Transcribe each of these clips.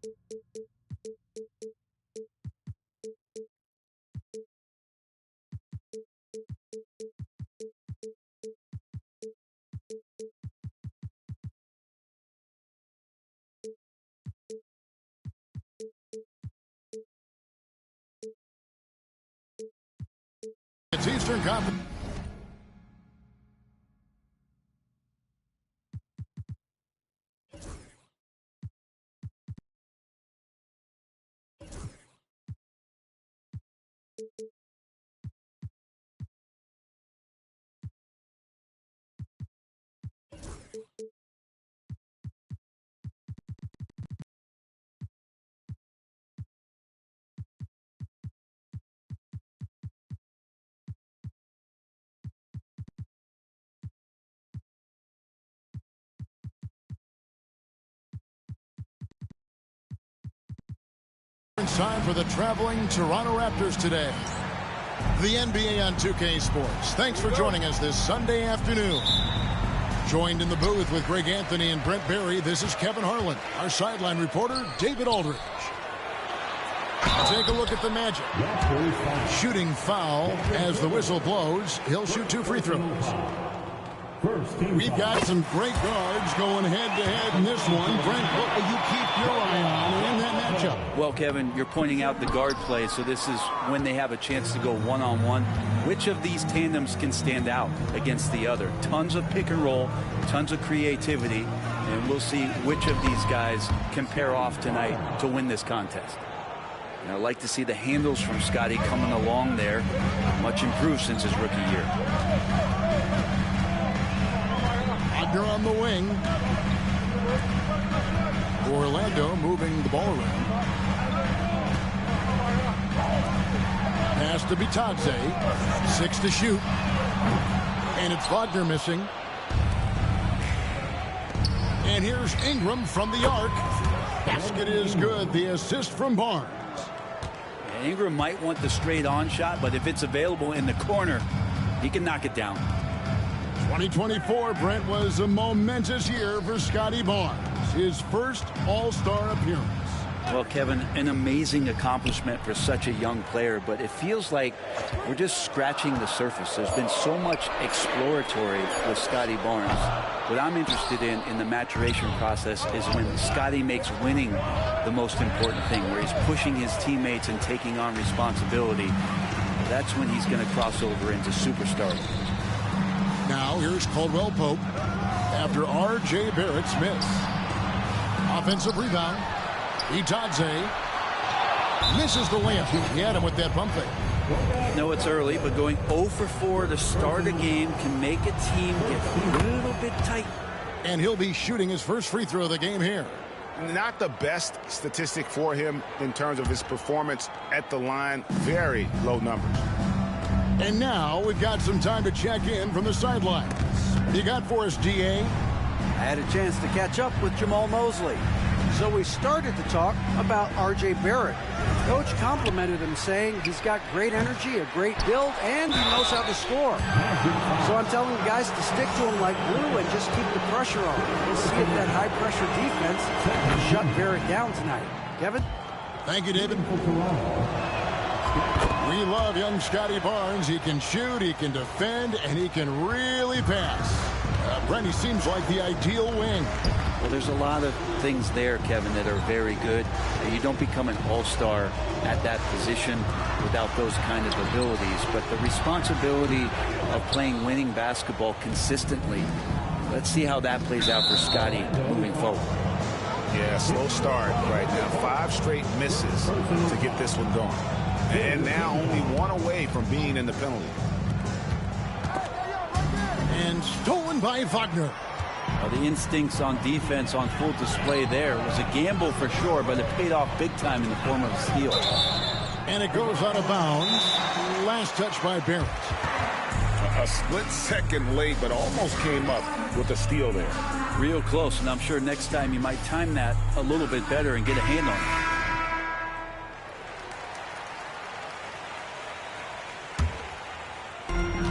It's Eastern Conference. It's time for the traveling Toronto Raptors today. The NBA on 2K Sports. Thanks for joining us this Sunday afternoon. Joined in the booth with Greg Anthony and Brent Barry, this is Kevin Harlan. Our sideline reporter, David Aldridge. Take a look at the Magic. Shooting foul as the whistle blows. He'll shoot 2 free throws. We've got some great guards going head-to-head in this one. Brent, what will you keep your eye on in that matchup? Well, Kevin, you're pointing out the guard play, so this is when they have a chance to go one-on-one. Which of these tandems can stand out against the other? Tons of pick and roll, tons of creativity, and we'll see which of these guys can pair off tonight to win this contest. And I'd like to see the handles from Scotty coming along there. Much improved since his rookie year. Wagner on the wing. Orlando moving the ball around. Pass to Bitadze. 6 to shoot. And it's Wagner missing. And here's Ingram from the arc. Basket is good. The assist from Barnes. Ingram might want the straight-on shot, but if it's available in the corner, he can knock it down. 2024, Brent, was a momentous year for Scotty Barnes. His first All-Star appearance. Well, Kevin, an amazing accomplishment for such a young player, but it feels like we're just scratching the surface. There's been so much exploratory with Scotty Barnes. What I'm interested in the maturation process is when Scotty makes winning the most important thing, where he's pushing his teammates and taking on responsibility. That's when he's going to cross over into superstar. Now here's Caldwell Pope after R.J. Barrett's miss. Offensive rebound. Bitadze misses the layup. He had him with that pump fake. No, it's early, but going 0 for 4 to start a game can make a team get a little bit tight. And he'll be shooting his first free throw of the game here. Not the best statistic for him in terms of his performance at the line. Very low numbers. And now we've got some time to check in from the sidelines. What you got for us, DA? I had a chance to catch up with Jamal Mosley. So we started to talk about R.J. Barrett. Coach complimented him, saying he's got great energy, a great build, and he knows how to score. So I'm telling the guys to stick to him like glue and just keep the pressure on. We'll see if that high-pressure defense can shut Barrett down tonight. Kevin? Thank you, David. We love young Scotty Barnes. He can shoot, he can defend, and he can really pass. Brent, he seems like the ideal wing. Well, there's a lot of things there, Kevin, that are very good. You don't become an all-star at that position without those kind of abilities. But the responsibility of playing winning basketball consistently, let's see how that plays out for Scotty moving forward. Yeah, slow start right now. 5 straight misses to get this one going. And now only 1 away from being in the penalty. And stolen by Wagner. Well, the instincts on defense on full display there. It was a gamble for sure, but it paid off big time in the form of a steal. And it goes out of bounds. Last touch by Barrett. A split second late, but almost came up with a steal there. Real close, and I'm sure next time you might time that a little bit better and get a hand on it.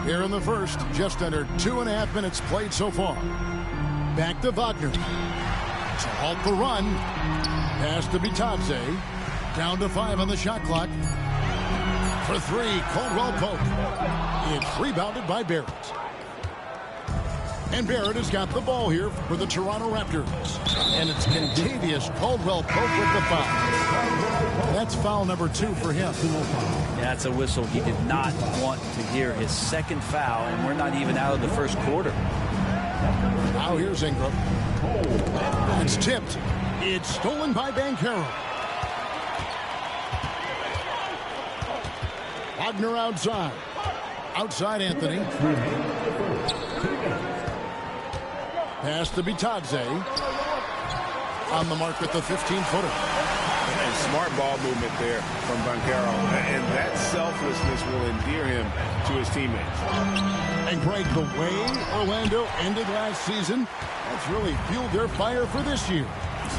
Here in the first, just under 2.5 minutes played so far. Back to Wagner. to halt the run. Pass to Bitadze. Down to 5 on the shot clock. For 3, Caldwell Pope. It's rebounded by Barrett. And Barrett has got the ball here for the Toronto Raptors. And it's Contavious Caldwell Pope with the foul. That's foul number 2 for him. Yeah, that's a whistle. He did not want to hear his second foul, and we're not even out of the first quarter. Now here's Ingram. It's tipped. It's stolen by Banchero. Wagner outside. Outside Anthony. Pass to Bitadze. On the mark with the 15-footer. And smart ball movement there from Banchero. And that selflessness will endear him to his teammates. And Greg, the way Orlando ended last season, that's really fueled their fire for this year.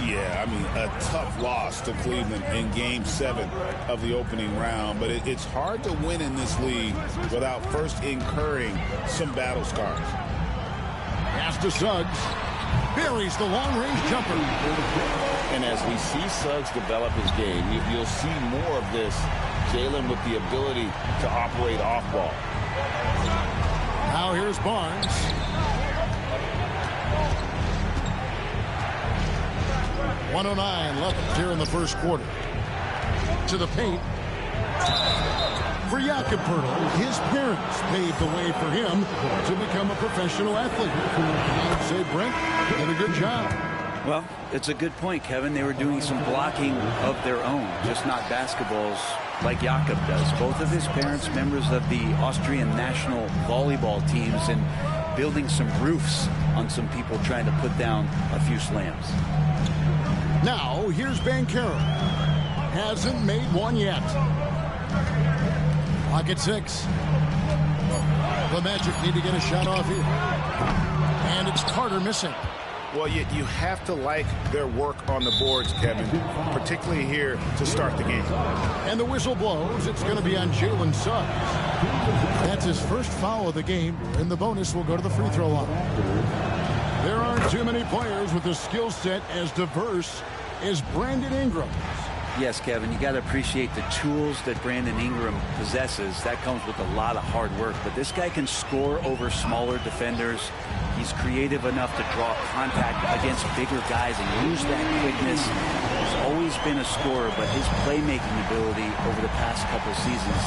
Yeah, I mean, a tough loss to Cleveland in Game 7 of the opening round. But it's hard to win in this league without first incurring some battle scars. Pass to Suggs. Buries the long-range jumper. And as we see Suggs develop his game, you'll see more of this. Jalen with the ability to operate off ball. Now here's Barnes. .109 left here in the first quarter. To the paint. For Jakob Poeltl, his parents paved the way for him to become a professional athlete. I'd say Brent did a good job. Well, it's a good point, Kevin. They were doing some blocking of their own, just not basketballs like Jakob does. Both of his parents, members of the Austrian national volleyball teams, and building some roofs on some people trying to put down a few slams. Now, here's Banchero. Hasn't made one yet. Clock at 6. The Magic need to get a shot off here. And it's Carter missing. Well, you have to like their work on the boards, Kevin, particularly here to start the game. And the whistle blows. It's going to be on Jalen Suggs. That's his first foul of the game, and the bonus will go to the free throw line. There aren't too many players with a skill set as diverse as Brandon Ingram. Yes, Kevin, you got to appreciate the tools that Brandon Ingram possesses. That comes with a lot of hard work. But this guy can score over smaller defenders. He's creative enough to draw contact against bigger guys and use that quickness. He's always been a scorer, but his playmaking ability over the past couple seasons,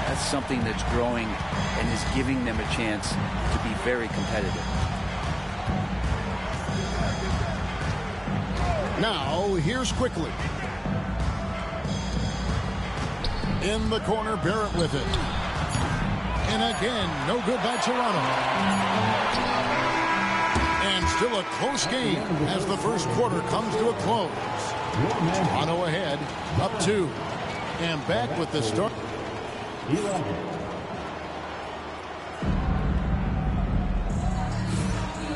that's something that's growing and is giving them a chance to be very competitive. Now, here's Quickly. In the corner, Barrett with it. And again, no good by Toronto. And still a close game as the first quarter comes to a close. Toronto ahead, up 2. And back with the start.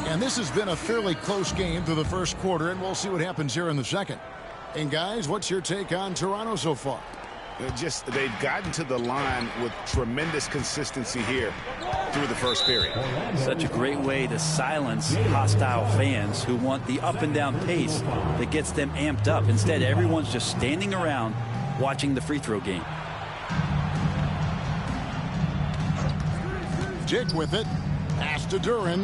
And this has been a fairly close game through the first quarter, and we'll see what happens here in the second. And guys, what's your take on Toronto so far? They've gotten to the line with tremendous consistency here through the first period. Such a great way to silence hostile fans who want the up and down pace that gets them amped up. Instead, everyone's just standing around watching the free throw game. Jake with it. Pass to Duran.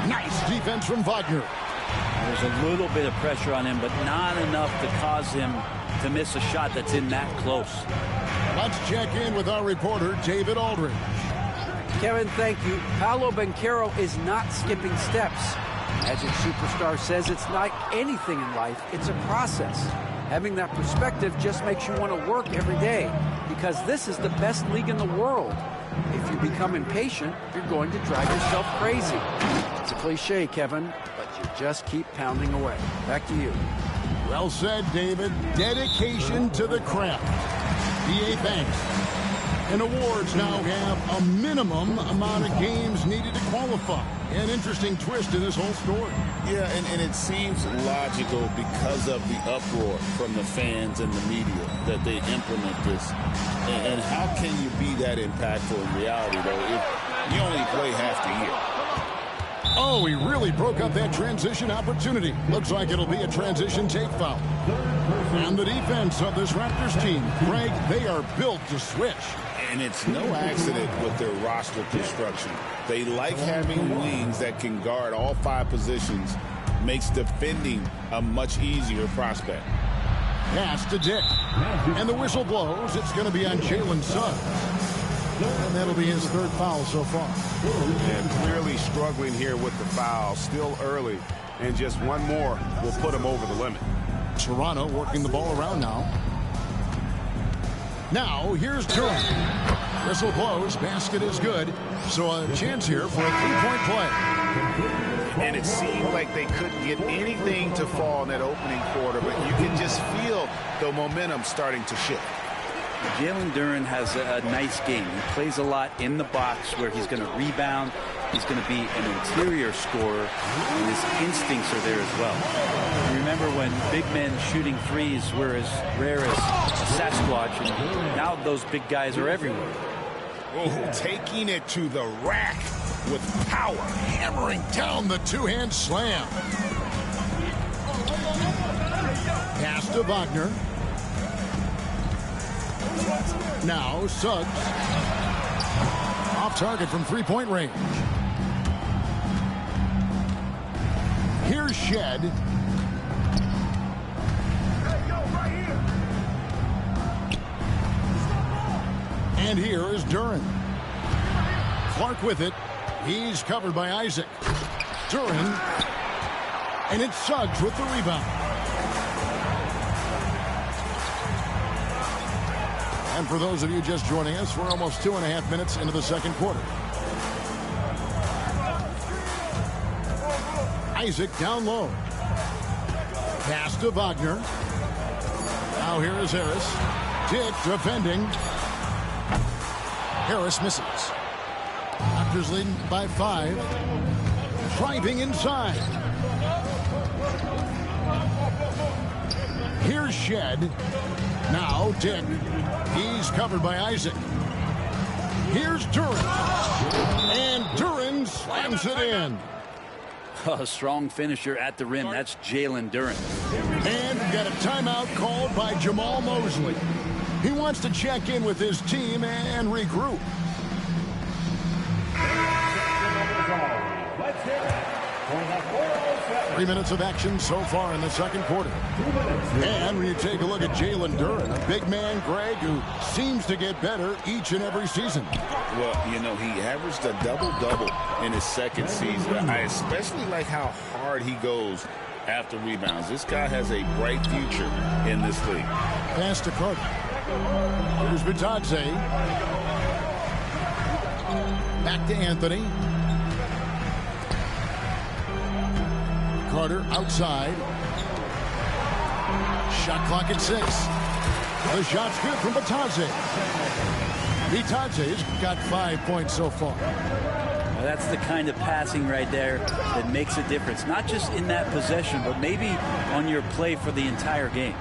Nice defense from Wagner. There's a little bit of pressure on him, but not enough to cause him to miss a shot that's in that close. Let's check in with our reporter, David Aldridge. Kevin, thank you. Paolo Banchero is not skipping steps. Magic Superstar says it's like anything in life, it's a process. Having that perspective just makes you want to work every day, because this is the best league in the world. If you become impatient, you're going to drive yourself crazy. It's a cliche, Kevin, but you just keep pounding away. Back to you. Well said, David. Dedication to the craft. B.A. Banks. And awards now have a minimum amount of games needed to qualify. An interesting twist in this whole story. Yeah, and it seems logical because of the uproar from the fans and the media that they implement this. And how can you be that impactful in reality, though, if you only play half the year? Oh, he really broke up that transition opportunity. Looks like it'll be a transition take foul. And the defense of this Raptors team, Greg, they are built to switch. And it's no accident with their roster construction. They like having wings that can guard all 5 positions. Makes defending a much easier prospect. Pass to Dick. And the whistle blows. It's going to be on Jalen Suggs. And that'll be his 3rd foul so far. And clearly struggling here with the foul. Still early. And just one more will put him over the limit. Toronto working the ball around now. Now, here's Durham. Whistle blows. Basket is good. So a chance here for a 3-point play. And it seemed like they couldn't get anything to fall in that opening quarter, but you can just feel the momentum starting to shift. Jalen Duren has a nice game. He plays a lot in the box where he's going to rebound. He's going to be an interior scorer, and his instincts are there as well. Remember when big men shooting threes were as rare as a Sasquatch, and now those big guys are everywhere. Oh, taking it to the rack with power. Hammering down the 2-hand slam. Pass to Wagner. Now Suggs. Off target from 3-point range. Here's Shed. And here is Duren. Clark with it. He's covered by Isaac. Duren. And it's Suggs with the rebound. And for those of you just joining us, we're almost 2.5 minutes into the second quarter. Isaac down low. Pass to Wagner. Now here is Harris. Dick defending. Harris misses. Raptors leading by 5. Driving inside. Here's Shed. Now Dick. He's covered by Isaac. Here's Duren. And Duren slams it in. A strong finisher at the rim. That's Jalen Duren. And we've got a timeout called by Jamal Mosley. He wants to check in with his team and regroup. 3 minutes of action so far in the second quarter. And when you take a look at Jalen Duren, a big man, Greg, who seems to get better each and every season. Well, you know, he averaged a double-double in his second season. I especially like how hard he goes after rebounds. This guy has a bright future in this league. Pass to Carter. Here's Bitadze. Back to Anthony. Carter outside. Shot clock at 6. The shot's good from Bitadze. Bitadze's got 5 points so far. Well, that's the kind of passing right there that makes a difference. Not just in that possession, but maybe on your play for the entire game.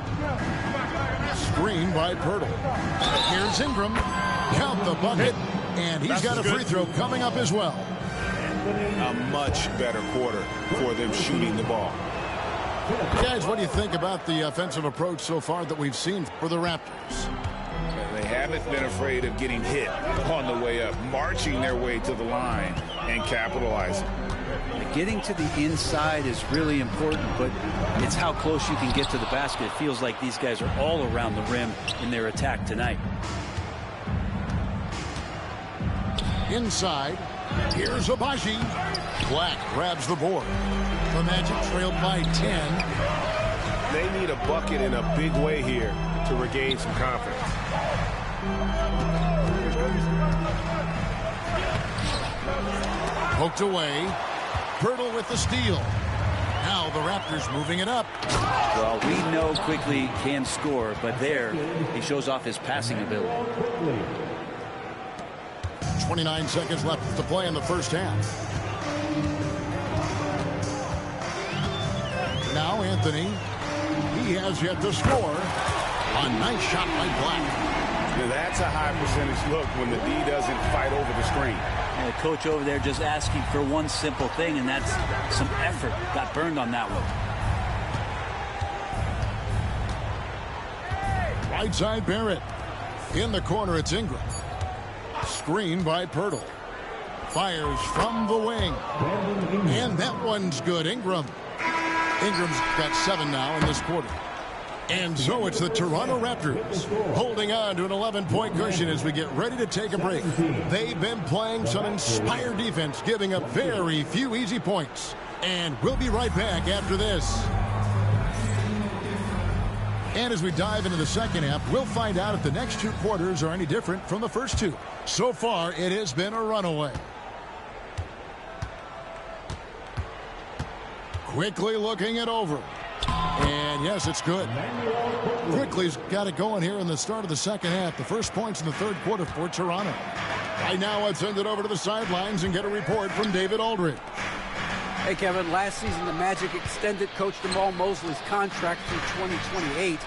Screen by Pirtle. Here's Ingram. Count the bucket. And he's got a free throw coming up as well. A much better quarter for them shooting the ball. Guys, what do you think about the offensive approach so far that we've seen for the Raptors? They haven't been afraid of getting hit on the way up, marching their way to the line and capitalizing. Getting to the inside is really important, but it's how close you can get to the basket. It feels like these guys are all around the rim in their attack tonight. Inside, here's Abaji. Black grabs the board. The Magic trailed by 10. They need a bucket in a big way here to regain some confidence. Poked away. Pirtle with the steal. Now the Raptors moving it up. Well, we know Quickly can score, but there he shows off his passing ability. 29 seconds left to play in the first half. Now Anthony. He has yet to score. A nice shot by Black. Now, that's a high percentage look when the D doesn't fight over the screen. And the coach over there just asking for one simple thing, and that's some effort. Got burned on that one. Right side Barrett. In the corner, it's Ingram. Screen by Pirtle. Fires from the wing. And that one's good. Ingram's got 7 now in this quarter. And so it's the Toronto Raptors holding on to an 11-point cushion as we get ready to take a break. They've been playing some inspired defense, giving up very few easy points. And we'll be right back after this. And as we dive into the second half, we'll find out if the next 2 quarters are any different from the first 2. So far, it has been a runaway. Quickly looking it over. And yes, it's good. Quickly's got it going here in the start of the second half. The first points in the third quarter for Toronto. Right now, let's send it over to the sidelines and get a report from David Aldridge. Hey, Kevin, last season the Magic extended Coach Jamal Mosley's contract through 2028.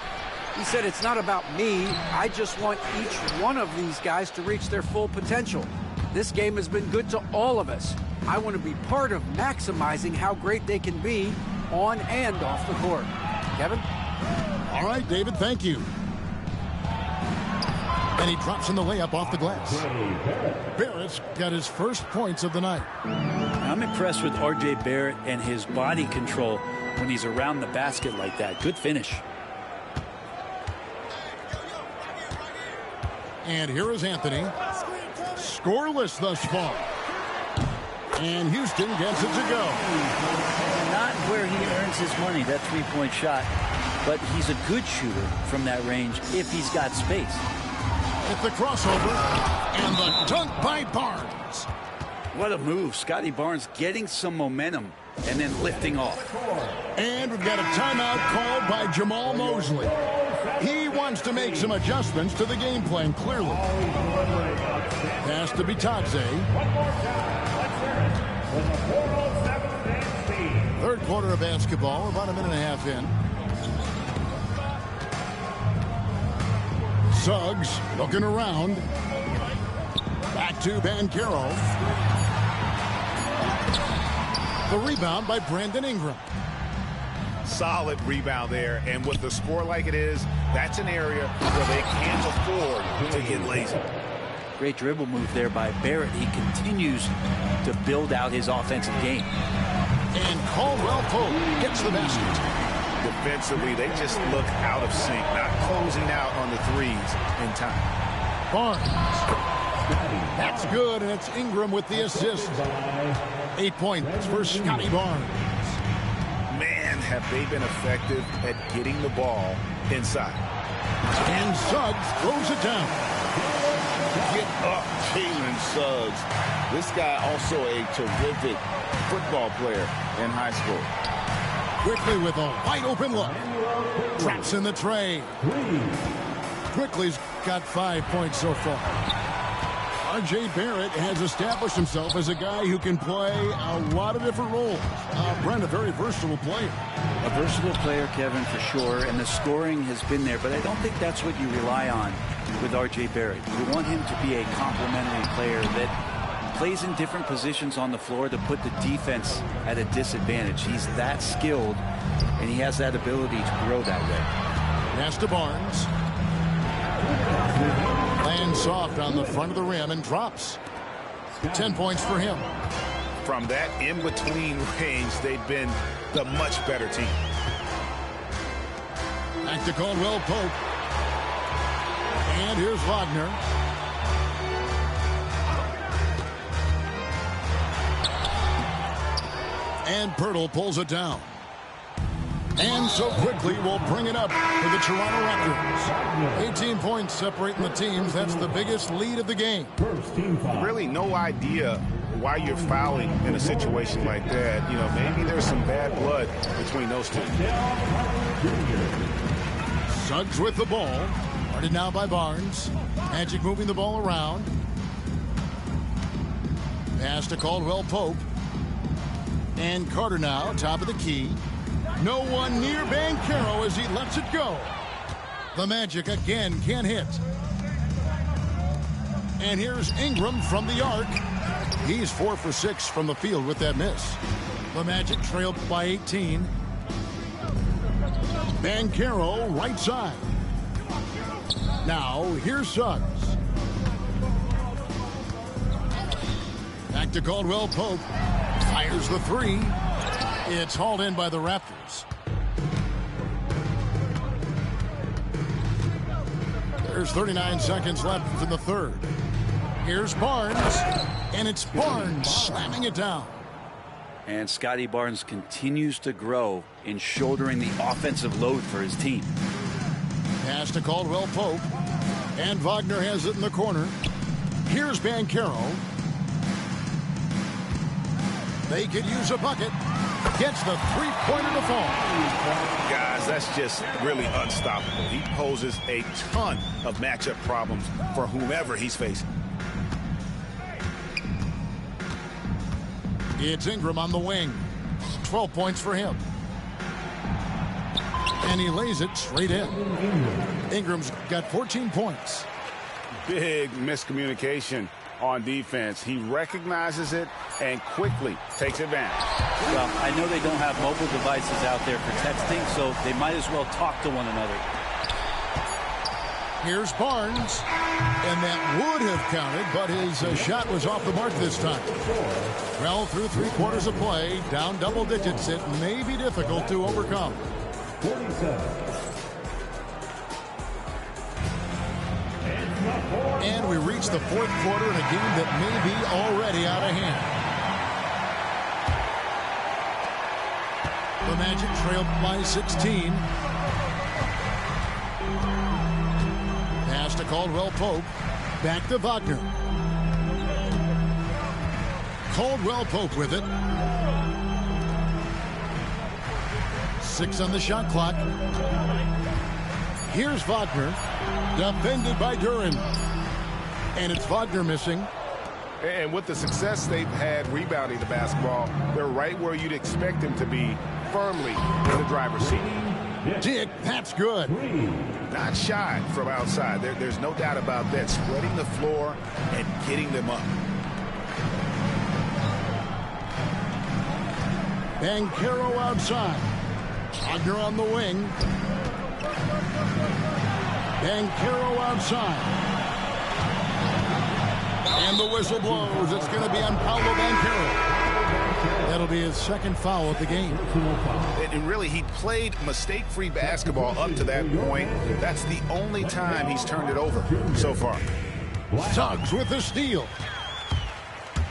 He said, it's not about me. I just want each one of these guys to reach their full potential. This game has been good to all of us. I want to be part of maximizing how great they can be on and off the court. Kevin? All right, David, thank you. And he drops in the layup off the glass. Barrett's got his first points of the night. I'm impressed with R.J. Barrett and his body control when he's around the basket like that. Good finish. And here is Anthony. Scoreless thus far. And Houston gets it to go. Not where he earns his money, that three-point shot. But he's a good shooter from that range if he's got space. At the crossover. And the dunk by Barnes. What a move. Scotty Barnes getting some momentum and then lifting off. And we've got a timeout called by Jamal Mosley. He wants to make some adjustments to the game plan, clearly. Pass to Bitadze. Third quarter of basketball, about a minute and a half in. Suggs looking around. Back to Banchero. The rebound by Brandon Ingram. Solid rebound there, and with the score like it is, that's an area where they can't afford to get lazy. Great dribble move there by Barrett. He continues to build out his offensive game. And Caldwell Pope gets the basket. Defensively, they just look out of sync, not closing out on the threes in time. Barnes. That's good, and it's Ingram with the assist. 8 points for Scotty Barnes. Man, have they been effective at getting the ball inside. And Suggs throws it down. Get up, Jalen Suggs. This guy also a terrific football player in high school. Quickly with a wide open look. Drops in the tray. Quickly's got 5 points so far. R.J. Barrett has established himself as a guy who can play a lot of different roles. Brent, a very versatile player. A versatile player, Kevin, for sure, and the scoring has been there, but I don't think that's what you rely on with R.J. Barrett. You want him to be a complementary player that plays in different positions on the floor to put the defense at a disadvantage. He's that skilled, and he has that ability to grow that way. Pass to Barnes. Lands soft on the front of the rim and drops. 10 points for him. From that in-between range, they've been the much better team. Back to Caldwell Pope. And here's Wagner. And Pirtle pulls it down. And so quickly we'll bring it up for the Toronto Raptors. 18 points separating the teams. That's the biggest lead of the game. Really no idea why you're fouling in a situation like that. You know, maybe there's some bad blood between those two. Suggs with the ball. Guarded now by Barnes. Magic moving the ball around. Pass to Caldwell Pope. And Carter now, top of the key. No one near Banchero as he lets it go. The Magic again can't hit. And here's Ingram from the arc. He's 4 for 6 from the field with that miss. The Magic trailed by 18. Banchero right side. Now here's Suggs. Back to Caldwell Pope. Fires the three. It's hauled in by the Raptors. There's 39 seconds left in the third. Here's Barnes. And it's Barnes slamming it down. And Scotty Barnes continues to grow in shouldering the offensive load for his team. Pass to Caldwell Pope. And Wagner has it in the corner. Here's Banchero. They could use a bucket. Gets the three-pointer to fall. Guys, that's just really unstoppable. He poses a ton of matchup problems for whomever he's facing. It's Ingram on the wing. 12 points for him. And he lays it straight in. Ingram's got 14 points. Big miscommunication on defense. He recognizes it and quickly takes advantage. Well, I know they don't have mobile devices out there for texting, so they might as well talk to one another. Here's Barnes. And that would have counted, but his shot was off the mark this time. Well, through 3 quarters of play, down double digits, it may be difficult to overcome. 47. And we reach the fourth quarter in a game that may be already out of hand. The Magic trailed by 16. Pass to Caldwell Pope. Back to Wagner. Caldwell Pope with it. 6 on the shot clock. Here's Wagner. Defended by Duran. And it's Wagner missing. And with the success they've had rebounding the basketball, they're right where you'd expect them to be, firmly in the driver's seat. Dick, that's good. Not shy from outside. There's no doubt about that. Spreading the floor and getting them up. Banchero outside. Wagner on the wing. Banchero outside. And the whistle blows. It's going to be on Paolo Banchero. That'll be his second foul of the game. And really, he played mistake-free basketball up to that point. That's the only time he's turned it over so far. Suggs with the steal.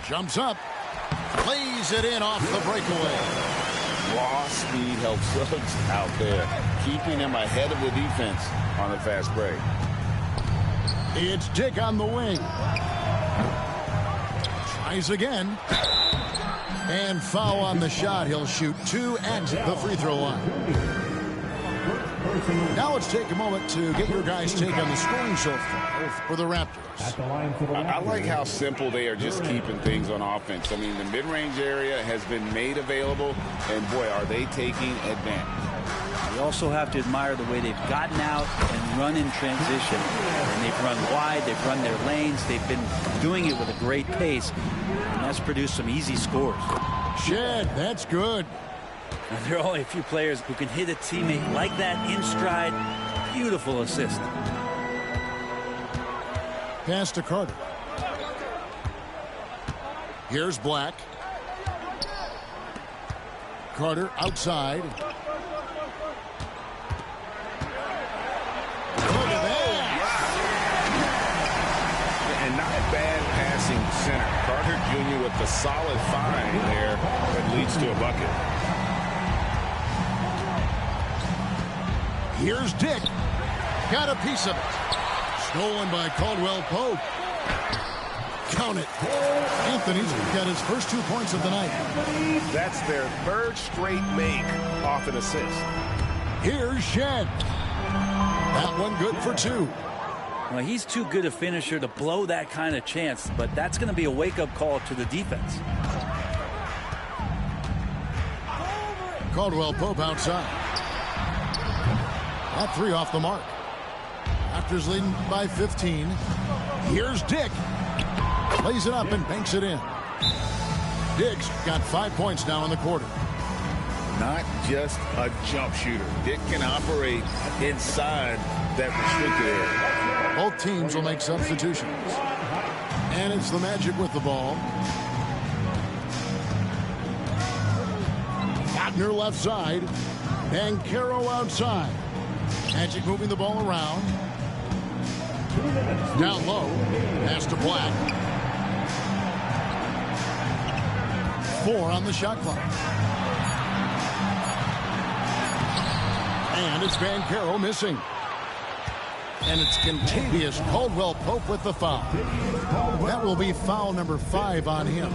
Jumps up. Lays it in off the breakaway. Raw speed helps Suggs out there, keeping him ahead of the defense on the fast break. It's Dick on the wing. Tries again. And foul on the shot. He'll shoot 2 at the free throw line. Now let's take a moment to get your guys' take on the scoring so far for the Raptors. I like how simple they are just keeping things on offense. I mean, the mid-range area has been made available, and boy, are they taking advantage. You also have to admire the way they've gotten out and run in transition. And they've run wide, they've run their lanes, they've been doing it with a great pace, and that's produced some easy scores. Shed, that's good. Now, there are only a few players who can hit a teammate like that in stride. Beautiful assist. Pass to Carter. Here's Black. Carter outside. Look at that. And not a bad passing center. Carter Jr. with the solid find there that leads to a bucket. Here's Dick. Got a piece of it. Stolen by Caldwell Pope. Count it. Anthony's got his first 2 points of the night. That's their third straight make off an assist. Here's Shed. That one good for 2. Well, he's too good a finisher to blow that kind of chance, but that's going to be a wake-up call to the defense. Caldwell Pope outside. That 3 off the mark. Raptors leading by 15. Here's Dick. Lays it up and banks it in. Diggs got 5 points now in the quarter. Not just a jump shooter. Dick can operate inside that restricted area. Both teams will make substitutions. And it's the Magic with the ball. Wagner left side. Banchero outside. Magic moving the ball around. Down low. Pass to Black. 4 on the shot clock. And it's Banchero missing. And it's Contavious Caldwell-Pope with the foul. That will be foul number 5 on him.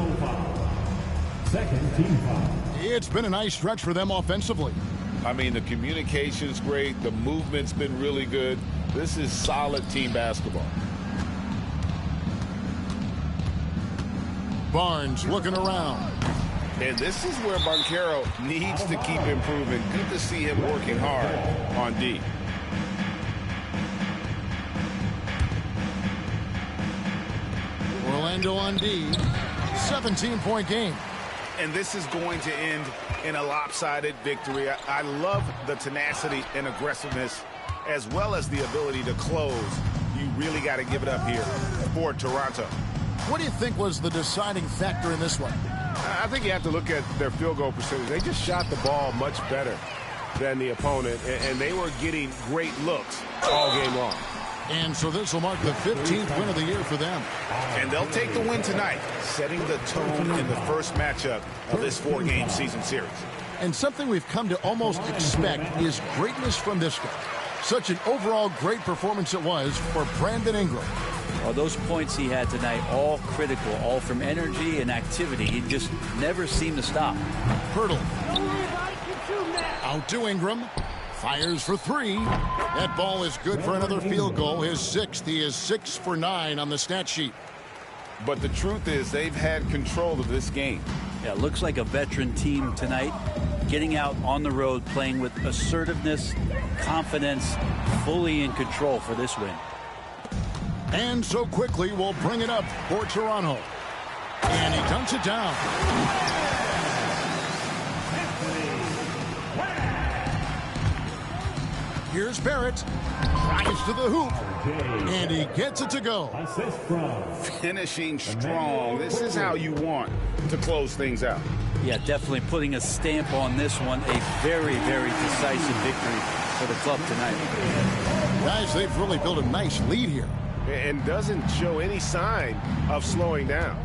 Second team foul. It's been a nice stretch for them offensively. I mean, the communication's great. The movement's been really good. This is solid team basketball. Barnes looking around. And this is where Banchero needs to keep improving. Good to see him working hard on D. Orlando on D. 17-point game. And this is going to end in a lopsided victory. I love the tenacity and aggressiveness as well as the ability to close. You really got to give it up here for Toronto. What do you think was the deciding factor in this one? I think you have to look at their field goal percentage. They just shot the ball much better than the opponent, and they were getting great looks all game long. And so this will mark the 15th win of the year for them. And they'll take the win tonight, setting the tone in the first matchup of this 4-game season series. And something we've come to almost expect is greatness from this guy. Such an overall great performance it was for Brandon Ingram. Well, those points he had tonight, all critical, all from energy and activity. He just never seemed to stop. Hurdle. Out to Ingram. Fires for 3. That ball is good for another field goal. His 6th. He is 6 for 9 on the stat sheet. But the truth is they've had control of this game. Yeah, looks like a veteran team tonight. Getting out on the road, playing with assertiveness, confidence, fully in control for this win. And so quickly we'll bring it up for Toronto. And he dunks it down. Here's Barrett. Drives to the hoop. And he gets it to go. Finishing strong. This is how you want to close things out. Yeah, definitely putting a stamp on this one. A very, very decisive victory for the club tonight. Guys, they've really built a nice lead here. And doesn't show any sign of slowing down.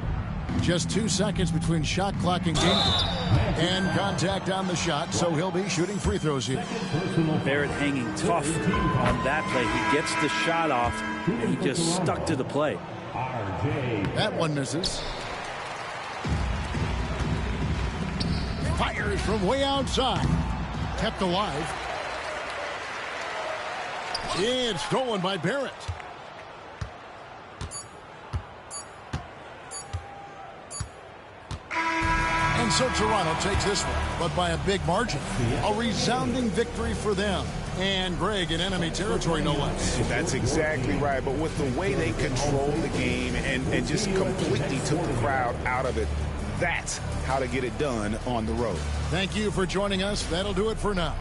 Just 2 seconds between shot clock and game clock. And contact on the shot, so he'll be shooting free throws here. Barrett hanging tough on that play. He gets the shot off, and he just stuck to the play. That one misses. Fires from way outside. Kept alive. It's stolen by Barrett. And so Toronto takes this one, but by a big margin. A resounding victory for them. And Greg in enemy territory, no less. That's exactly right. But with the way they controlled the game and just completely took the crowd out of it, that's how to get it done on the road. Thank you for joining us. That'll do it for now.